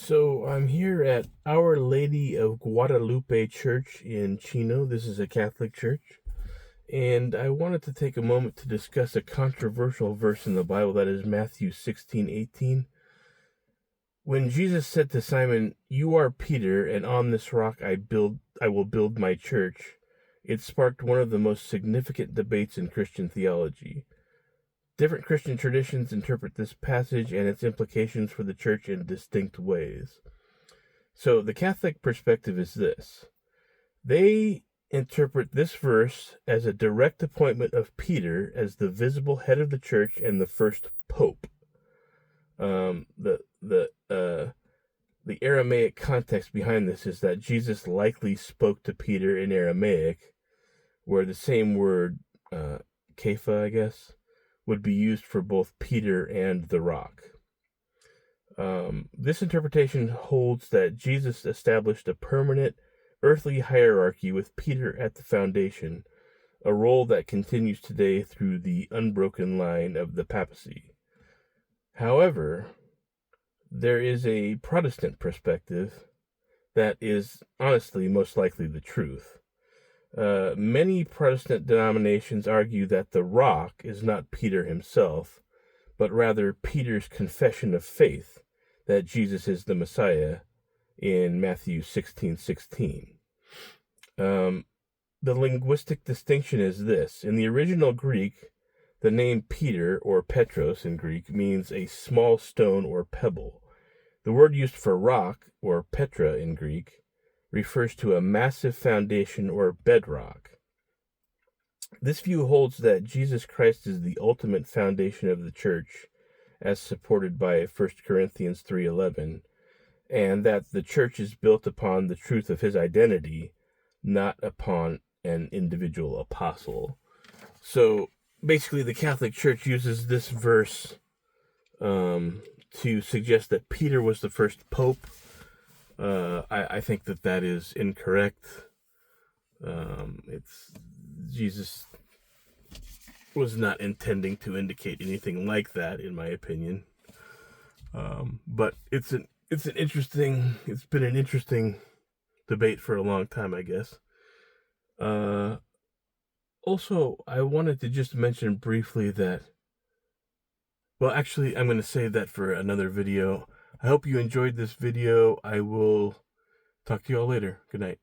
So I'm here at Our Lady of Guadalupe Church in Chino. This is a Catholic church. And I wanted to take a moment to discuss a controversial verse in the Bible, that is Matthew 16:18. When Jesus said to Simon, "You are Peter, and on this rock I will build my church," it sparked one of the most significant debates in Christian theology. Different Christian traditions interpret this passage and its implications for the church in distinct ways. So the Catholic perspective is this. They interpret this verse as a direct appointment of Peter as the visible head of the church and the first pope. The Aramaic context behind this is that Jesus likely spoke to Peter in Aramaic, where the same word, Kepha, I guess, would be used for both Peter and the rock. This interpretation holds that Jesus established a permanent earthly hierarchy with Peter at the foundation, a role that continues today through the unbroken line of the papacy. However, there is a Protestant perspective that is honestly most likely the truth. Many Protestant denominations argue that the rock is not Peter himself, but rather Peter's confession of faith that Jesus is the Messiah in Matthew 16:16. The linguistic distinction is this. In the original Greek, the name Peter, or Petros in Greek, means a small stone or pebble. The word used for rock, or Petra in Greek, refers to a massive foundation or bedrock. This view holds that Jesus Christ is the ultimate foundation of the church, as supported by 1 Corinthians 3:11, and that the church is built upon the truth of his identity, not upon an individual apostle. So basically, the Catholic Church uses this verse to suggest that Peter was the first pope. I think that is incorrect. Jesus was not intending to indicate anything like that, in my opinion. But it's been an interesting debate for a long time, I guess. Also, I wanted to just mention briefly that, well, actually, I'm going to save that for another video. I hope you enjoyed this video. I will talk to you all later. Good night.